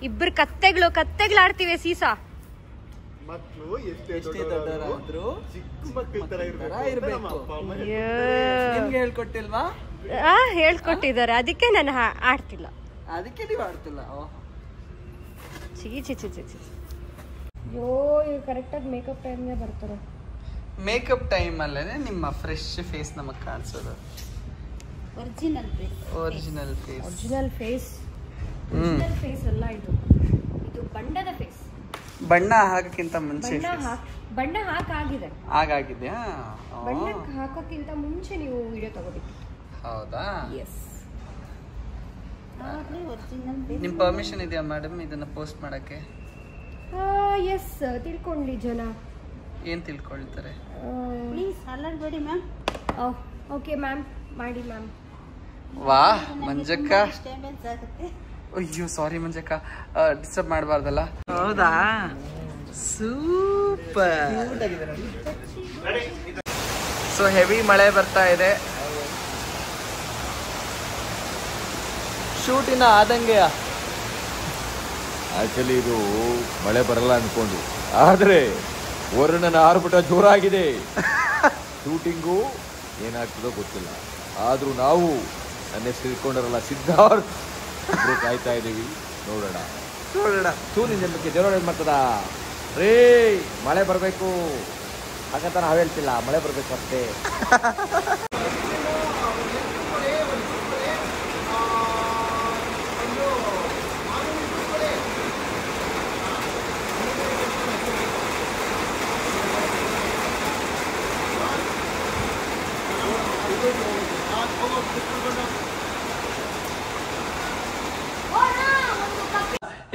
ಇಬ್ಬರು ಕತ್ತೆಗಳು ಆಡ್ತಿವೆ ಸೀಸಾ. ಮಕ್ಕಳು ಎಷ್ಟೇ ದೊಡ್ಡವರಾದ್ರೂ ಚಿಕ್ಕ ಮಕ್ಕಳ ತರ ಇರಬೇಕು. ನಿಮ್ಗೆ ಹೇಳ್ಕೊಟ್ಟಿಲ್ವಾ? ಹೇಳ್ಕೊಟ್ಟಿದ್ದಾರೆ, ಅದಕ್ಕೆ ನಾನು ಆಡ್ತಿಲ್ಲ. ಅದಕ್ಕೆ ನೀವು ಆಡ್ತಿಲ್ಲ? ಚೀ ಅಯ್ಯೋ, ಇವ್ರು ಕರೆಕ್ಟಾಗಿ ಮೇಕಪ್ ಟೈಮ್ಗೆ ಬರ್ತಾರೆ. ಮೇಕಪ್ ಟೈಮ್ ಅಲ್ಲೇ ನಿಮ್ಮ ಫ್ರೆಶ್ ಫೇಸ್ ನಮಗೆ ಕಾಣಿಸೋದು. ಒರಿಜಿನಲ್ ಫೇಸ್ ಅಲ್ಲ, ಇದು ಬಣ್ಣದ ಫೇಸ್. ಬಣ್ಣ ಹಾಕಕ್ಕಿಂತ ಮುಂಚೆ ಬಣ್ಣ ಹಾಕಾಗಿದೆ. ಹಾಗಾಗಿದ್ಯಾ? ಬಣ್ಣ ಹಾಕೋಕ್ಕಿಂತ ಮುಂಚೆ ನೀವು ವಿಡಿಯೋ ತಗೋಬೇಕು. ಹೌದಾ? ಎಸ್. ನಿಮ್ ಪರ್ಮಿಷನ್ ಇದೆಯಾ ಮೇಡಮ್ ಇದನ್ನ ಪೋಸ್ಟ್ ಮಾಡಕ್ಕೆ? ಎಸ್. ತಿಳ್ಕೊಳ್ಳಿ ಜನ. ಏನ್ ತಿಳ್ಕೊಳ್ತಾರೆ? ಪ್ಲೀಸ್ ಅಲ್ಲಬೇಡಿ ಮ್ಯಾಮ್. ಓಕೆ ಮ್ಯಾಮ್, ಮಾಡಿ ಮ್ಯಾಮ್. ವಾ ಮಂಜಕ್ಕ, ಅಯ್ಯೋ ಸಾರಿ ಮಂಜಕ್ಕ, ಡಿಸ್ಟರ್ಬ್ ಮಾಡಬಾರ್ದಲ್ಲ. ಹೌದಾ? ಸೂಪರ್. ಸೊ ಹೆವಿ ಮಳೆ ಬರ್ತಾ ಇದೆ. ಶೂಟಿನ ಆದಂಗೆಯ ಆಕ್ಚುಲಿ ಇದು ಮಳೆ ಬರಲ್ಲ ಅನ್ಕೊಂಡು, ಆದ್ರೆ ವರುಣನ ಆರ್ಭಟ ಜೋರಾಗಿದೆ. ಶೂಟಿಂಗು ಏನಾಗ್ತದೋ ಗೊತ್ತಿಲ್ಲ, ಆದ್ರೂ ನಾವು ನನ್ನ ಹೆಸರು ಇಟ್ಕೊಂಡರಲ್ಲ ಸಿದ್ಧಾರ್ಥ್ ಕಾಯ್ತಾ ಇದೀವಿ. ನೋಡೋಣ ನಿನ್ ಜನಕ್ಕೆ ಜೋರ ಮಾಡ್ತದ ರೇ. ಮಳೆ ಬರಬೇಕು ಹಾಗಂತ ನಾವು ಹೇಳ್ತಿಲ್ಲ, ಮಳೆ ಬರಬೇಕು ಅಷ್ಟೇ.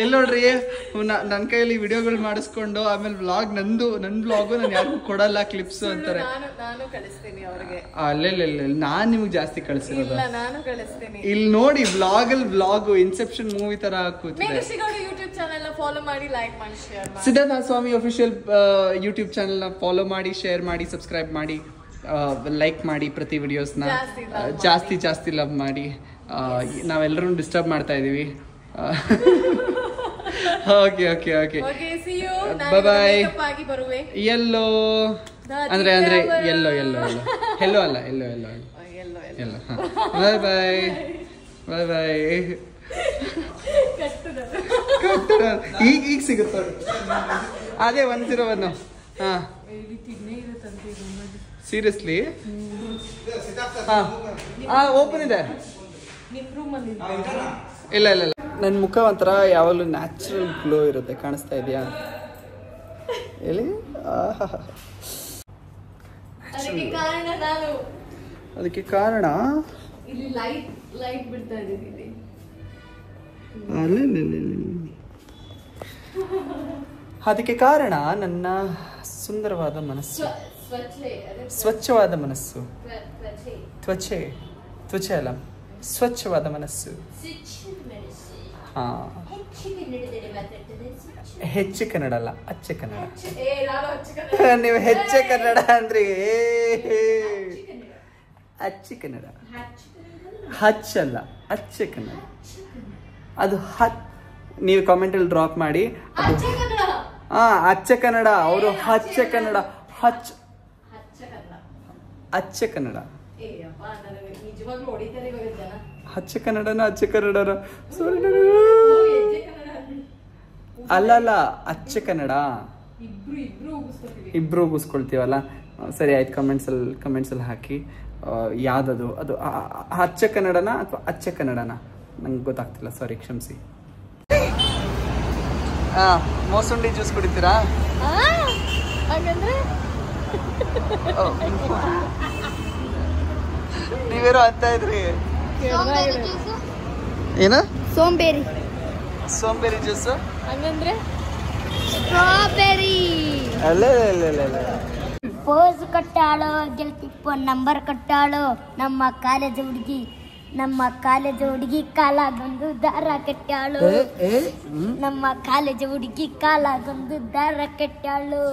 ಎಲ್ಲಿ ನೋಡ್ರಿ, ನನ್ನ ಕೈಯಲ್ಲಿ ವಿಡಿಯೋಗಳು ಮಾಡಿಸ್ಕೊಂಡು ಆಮೇಲೆ ವ್ಲಾಗ್ ನನ್ನ ವ್ಲಾಗು ನಾನು ಯಾರಿಗೂ ಕೊಡಲ್ಲ ಕ್ಲಿಪ್ಸ್ ಅಂತಾರೆ. ಅಲ್ಲೆಲ್ಲ ನಾನ್ ನಿಮ್ಗೆ ಜಾಸ್ತಿ ಕಳಿಸಿರೋದು. ಇಲ್ಲಿ ನೋಡಿ ವ್ಲಾಗು ಇನ್ಸೆಪ್ಷನ್ ಮೂವಿ ತರ ಕೂತಿದೆ. ಸಿದ್ಧಾರ್ಥ ಸ್ವಾಮಿ ಅಫಿಷಿಯಲ್ ಯೂಟ್ಯೂಬ್ ಚಾನೆಲ್ ನ ಫಾಲೋ ಮಾಡಿ, ಶೇರ್ ಮಾಡಿ, ಸಬ್ಸ್ಕ್ರೈಬ್ ಮಾಡಿ, ಲೈಕ್ ಮಾಡಿ, ಪ್ರತಿ ವಿಡಿಯೋಸ್ನ ಜಾಸ್ತಿ ಲವ್ ಮಾಡಿ. ನಾವೆಲ್ಲರೂ ಡಿಸ್ಟರ್ಬ್ ಮಾಡ್ತಾ ಇದೀವಿ. Okay bye. ಎಲ್ಲೋ ಅಂದ್ರೆ ಎಲ್ಲೋ ಅಲ್ಲ, ಎಲ್ಲೋ. ಬಾಯ್. ಈಗ ಸಿಗುತ್ತೆ ಅದೇ 101. ಹಾ ಸೀರಿಯಸ್ಲಿ? ಓಪನ್ ಇದೆ. ಇಲ್ಲ ನನ್ನ ಮುಖ ಒಂಥರ ಯಾವಾಗಲೂ ನ್ಯಾಚುರಲ್ ಗ್ಲೋ ಇರುತ್ತೆ. ಕಾಣಿಸ್ತಾ ಇದೆಯಾ? ಎಲ್ಲಿ? ಅದಕ್ಕೆ ಕಾರಣ ಅದಕ್ಕೆ ಕಾರಣ ನನ್ನ ಸುಂದರವಾದ ಮನಸ್ಸು, ಸ್ವಚ್ಛವಾದ ಮನಸ್ಸು. ತ್ವಚೆ ಅಲ್ಲ, ಸ್ವಚ್ಛವಾದ ಮನಸ್ಸು. ಹೆಚ್ಚು ಕನ್ನಡ ಅಲ್ಲ, ಅಚ್ಚ ಕನ್ನಡ. ನೀವು ಹೆಚ್ಚೆ ಕನ್ನಡ ಅಂದ್ರಿ. ಅಚ್ಚ ಕನ್ನಡ, ಹಚ್ಚಲ್ಲ, ಅಚ್ಚ ಕನ್ನಡ. ಅದು ನೀವು ಕಾಮೆಂಟ್ ಅಲ್ಲಿ ಡ್ರಾಪ್ ಮಾಡಿ. ಅಚ್ಚ ಕನ್ನಡ. ಅವರು ಹಚ್ಚ ಕನ್ನಡ, ಅಚ್ಚ ಕನ್ನಡ. ಅಚ್ಚ ಕನ್ನಡನ ಸಾರಿ ಅಲ್ಲ, ಅಚ್ಚ ಕನ್ನಡ. ಇಬ್ರು ಉಗಿಸ್ಕೊಳ್ತೀವಲ್ಲ. ಸರಿ ಆಯ್ತು, ಕಮೆಂಟ್ಸ್ ಅಲ್ಲಿ ಹಾಕಿ. ಯಾವ್ದದು ಅದು ಅಚ್ಚ ಕನ್ನಡನ ಅಥವಾ ಅಚ್ಚ ಕನ್ನಡನ ನಂಗೆ ಗೊತ್ತಾಗ್ತಿಲ್ಲ, ಸಾರಿ ಕ್ಷಮಿಸಿ. ಮೋಸಂಡಿ ಜ್ಯೂಸ್ ಕುಡಿತೀರಾ? ನೀವೇರೋ ಅಂತ ಇದ್ರಿ. ಏನ? ಸೋಂಬೇರಿ ಜ್ಯೂಸ್ ಹಂಗಂದ್ರೆ ಸ್ಟ್ರಾಬೆರಿ. ಪೋಸ್ ಕಟ್ಟಾಳೋ ಗೆಲ್ತಿ, ಫೋನ್ ನಂಬರ್ ಕಟ್ಟಾಳೋ. ನಮ್ಮ ಕಾಲೇಜ್ ಹುಡುಗಿ ಕಾಲಾಗೊಂದು ದಾರ ಕಟ್ಟಾಳು. ನಮ್ಮ ಕಾಲೇಜ್ ಹುಡುಗಿ ಕಾಲಾಗೊಂದು ದಾರ ಕಟ್ಟಾಳು.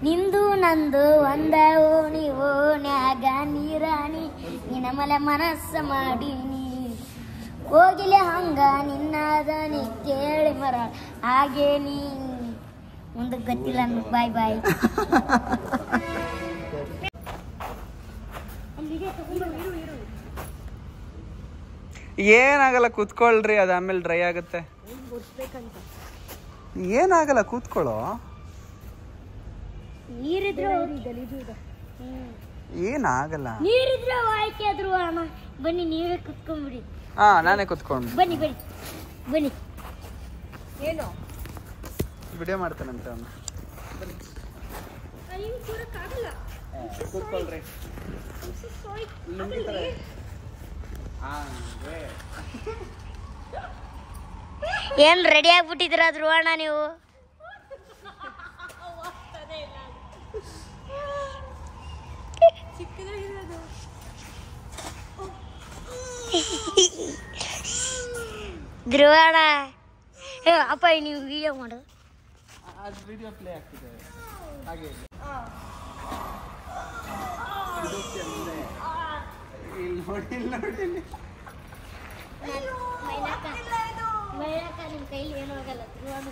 ನಿಂದು ನಂದು ಒಂದ ಓಣಿ, ಓಣ್ಯಾಗ ನೀರಾಣಿ, ನಿನ್ನ ಮಲೆ ಮನಸ್ಸ ಮಾಡೀನಿ. ಹೋಗಿಲೆ ಹಂಗ ನಿನ್ನದನಿ ಕೇಳಿ ಮರ ಹಾಗೆ ನೀ ಮುಂದಕ್ಕೆ ಗೊತ್ತಿಲ್ಲ ಬಾಯ್ ಬಾಯ್. ಏನಾಗಲ್ಲ ಕೂತ್ಕೊಳ್ರಿ, ಅದು ಆಮೇಲೆ ಡ್ರೈ ಆಗುತ್ತೆ. ಏನಾಗಲ್ಲ ಕೂತ್ಕೊಳ್ಳೋ. ಏನಾಗಲ್ಲ, ನೀರಿದ್ರೆ ಆಯ್ಕೆ ಆದ್ರೂ ಅಣ್ಣ ಬನ್ನಿ ನೀವೇ ಕುತ್ಕೊಂಡ್ಬಿಡಿ. ಹಾ ನಾನೇ ಕೂತ್ಕೊಂಡು ಬನ್ನಿ ಬನ್ನಿ ಬನ್ನಿ. ಏನು ವಿಡಿಯೋ ಮಾಡ್ತಾನಂತೆ ಅವನು. ಕೂತ್ಕೊಳ್ರಿ. ಏನ್ ರೆಡಿ ಆಗ್ಬಿಟ್ಟಿದ್ರ ಧ್ರುವಣ್ಣ ನೀವು? ಧ್ರುವಣ್ಣ ಅಪ್ಪ ನೀವು ವಿಡಿಯೋ ಮಾಡು. ವಿಡಿಯೋ ಪ್ಲೇ ಆಗ್ತಿದೆ ಹಾಗೆ. ನಿಮ್ ಕೈಲಿ ಏನೂ ಆಗಲ್ಲ ಧ್ರುವಣ್ಣ.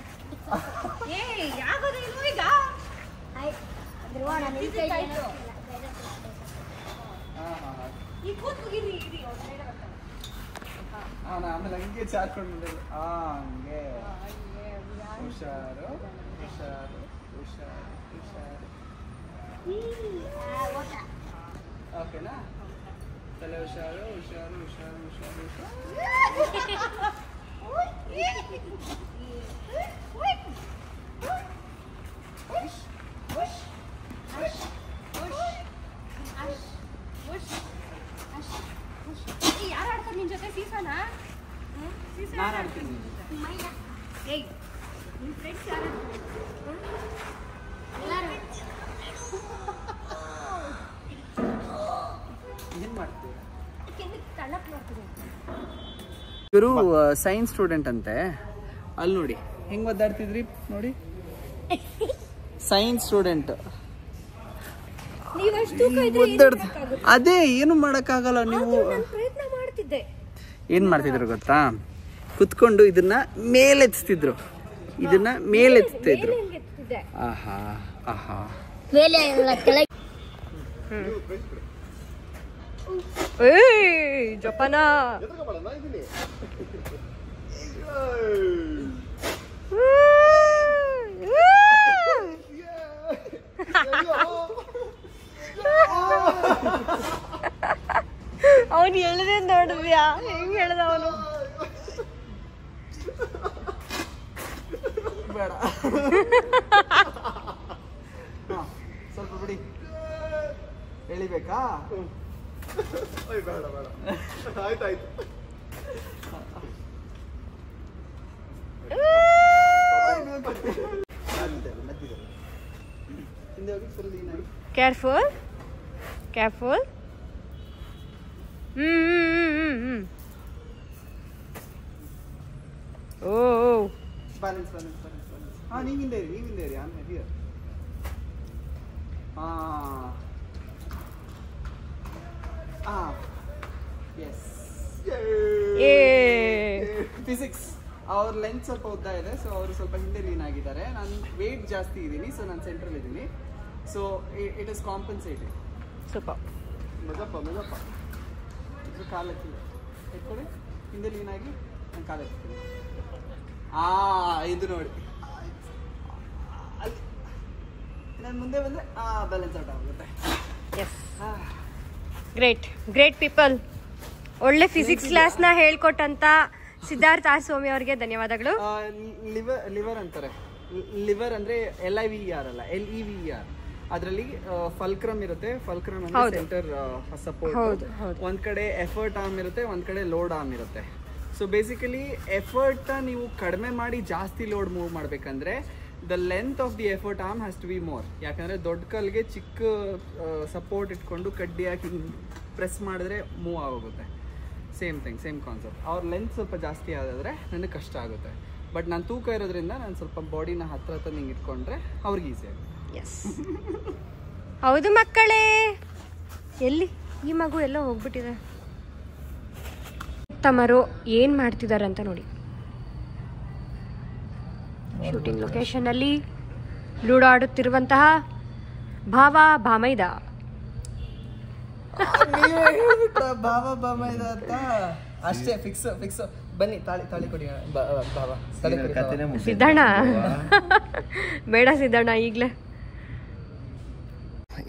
ಧ್ರುವಣ್ಣ ನಿಮ್ ಕೈ ಆಮೇಲೆ ಹಂಗೆ ಚಾರ್ಕೊಂಡು ಹಂಗೆ. ಹುಷಾರು ಹುಷಾರು ಹುಷಾರು ಹುಷಾರು. ಓಕೆನಾ? ತಲೆ ಹುಷಾರು ಹುಷಾರು ಹುಷಾರು ಹುಷಾರು ಹುಷಾರು. ಯಾರು ಆಡ್ತಾರೆ ನಿನ್ ಜೊತೆ? ಸೀಸಾನಾ? ನಾನು ಆಡ್ತೀನಿ. ಏಯ್ ನಿನ್ ಫ್ರೆಂಡ್ಸ್ ಯಾರು? ಏನ್ ಮಾಡ್ತೀವಿ? ತಳ್ಳಕ್ ಮಾಡ್ತೀನಿ. ಇವರು ಸೈನ್ಸ್ ಸ್ಟೂಡೆಂಟ್ ಅಂತೆ. ಅಲ್ಲಿ ನೋಡಿ ಹೆಂಗ್ ಒದ್ದಾಡ್ತಿದ್ರಿ ನೋಡಿ. ಸೈನ್ಸ್ ಸ್ಟೂಡೆಂಟ್ ಅದೇ ಏನು ಮಾಡಕ್ಕಾಗಲ್ಲ. ನೀವು ಪ್ರಯತ್ನ ಮಾಡ್ತಿದ್ದೆ. ಏನ್ ಮಾಡ್ತಿದ್ರು ಗೊತ್ತಾ? ಕುತ್ಕೊಂಡು ಇದನ್ನ ಮೇಲೆತ್ತಿದ್ರು, ಇದನ್ನ ಮೇಲೆತ್ತಿದ್ರು. ಆಹಾ ಆಹಾ. ಮೇಲೆ ಜಪಾನ ಅವನು ಹೇಳಿದೆ ನೋಡಿದ್ಯಾ ಹೆಂಗ್ ಹೇಳ್ದ ಅವನು? ಬೇಡ ಸ್ವಲ್ಪ ಬಿಡಿ. ಎಳಿಬೇಕಾ? ಬೇಡ ಬೇಡ ಆಯ್ತಾಯ್ತು. Careful careful. ಓ ಬ್ಯಾಲೆನ್ಸ್ ಬ್ಯಾಲೆನ್ಸ್ ಬ್ಯಾಲೆನ್ಸ್ ಬ್ಯಾಲೆನ್ಸ್. ಹಾ ನೀವಿಂದ ಇರಿ ಆಮೇಲೆ ಹಿಯರ್. ಎಸ್. ಫಿಸಿಕ್ಸ್ ಅವ್ರ ಲೆಂತ್ ಸ್ವಲ್ಪ ಉದ್ದ ಇದೆ, ಸೊ ಅವರು ಸ್ವಲ್ಪ ಹಿಂದೆ ಲೀನ್ ಆಗಿದ್ದಾರೆ. ನಾನು ವೇಟ್ ಜಾಸ್ತಿ ಇದ್ದೀನಿ, ಸೊ ನಾನು ಸೆಂಟ್ರಲ್ ಇದ್ದೀನಿ. So it is compensating. Super. ಮಜಪ್ಪ ಕಾಲು ಎತ್ತಿದೆ, ಎತ್ಕೊಳ್ಳಿ. ಹಿಂದೆ ಲೀನ್ ಆಗಿ ನಾನು ಕಾಲು ಎತ್ತೀನಿ. ಇದು ನೋಡಿ, ನಾನು ಮುಂದೆ ಬಂದರೆ ಬ್ಯಾಲೆನ್ಸ್ ಔಟ್ ಆಗುತ್ತೆ. Yes, great people. ಒಳ್ಳೆ ಫಿಸಿಕ್ಸ್ ಕ್ಲಾಸ್ನ ಹೇಳ್ಕೊಟ್ಟಂತ ಸಿದ್ಧಾರ್ಥ ಆರ್ ಸ್ವಾಮಿ ಅವರಿಗೆ ಧನ್ಯವಾದಗಳು. ಲಿವರ್ ಅಂತಾರೆ. ಲಿವರ್ ಅಂದ್ರೆ LIVER ಅಲ್ಲ, LEVER. ಅದರಲ್ಲಿ ಫಲ್ಕ್ರಮ್ ಇರುತ್ತೆ. ಫಲ್ಕ್ರಮ್ ಅಂದ್ರೆ ಸೆಂಟರ್ ಸಪೋರ್ಟ್. ಒಂದ್ ಕಡೆ ಎಫರ್ಟ್ ಆರ್ಮ್ ಇರುತ್ತೆ, ಒಂದ್ ಕಡೆ ಲೋಡ್ ಆರ್ಮ್ ಇರುತ್ತೆ. ಸೊ ಬೇಸಿಕಲಿ ಎಫರ್ಟ್ ನೀವು ಕಡಿಮೆ ಮಾಡಿ ಜಾಸ್ತಿ ಲೋಡ್ ಮೂವ್ ಮಾಡ್ಬೇಕಂದ್ರೆ the length of the effort arm has to be more. ಯಾಕಂದ್ರೆ ದೊಡ್ಡ ಕಲ್ಗೆ ಚಿಕ್ಕ ಸಪೋರ್ಟ್ ಇಟ್ಕೊಂಡು ಕಡ್ಡಿ ಹಾಕಿ ಪ್ರೆಸ್ ಮಾಡಿದ್ರೆ ಮೂವ್ ಆಗೋಗುತ್ತೆ. Same thing, same concept. ಅವ್ರ ಲೆಂತ್ ಸ್ವಲ್ಪ ಜಾಸ್ತಿ ಆದಾದ್ರೆ ನನಗೆ ಕಷ್ಟ ಆಗುತ್ತೆ. ಬಟ್ ನಾನು ತೂಕ ಇರೋದ್ರಿಂದ ನಾನು ಸ್ವಲ್ಪ ಬಾಡಿನ ಹತ್ರ ನಿಂಗೆ ಇಟ್ಕೊಂಡ್ರೆ ಅವ್ರಿಗೆ ಈಸಿ ಆಗುತ್ತೆ. ಎಸ್, ಹೌದು ಮಕ್ಕಳೇ. ಎಲ್ಲಿ ಈ ಮಗು ಎಲ್ಲೋ ಹೋಗ್ಬಿಟ್ಟಿದೆ. ಪುರುಷೋತ್ತಮರು ಏನು ಮಾಡ್ತಿದ್ದಾರೆ ಅಂತ ನೋಡಿ. ಶೂಟಿಂಗ್ ಲೊಕೇಶನ್ ಅಲ್ಲಿ ಲೂಡೋ ಆಡುತ್ತಿರುವಂತಹ ಭಾವ ಭಾಮೈದ. ಭಾವ ಭಾಮೈದ ಅಂತ ಅಷ್ಟೇ ಫಿಕ್ಸ್. ಬನ್ನಿ ತಾಳಿ ಕೊಡಿ ಭಾವ. ಸಿದ್ದಣ್ಣ ಬೇಡ ಸಿದ್ದಣ್ಣ ಈಗಲೇ.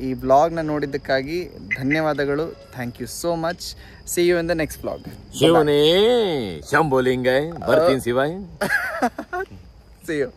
ಈ ವ್ಲಾಗ್ನ ನೋಡಿದ್ದಕ್ಕಾಗಿ ಧನ್ಯವಾದಗಳು. Thank you so much. See you in the next vlog. ಶಿವನೇ ಶಂಭುಲಿಂಗ ಬರ್ತೀನಿ ಶಿವ. C you.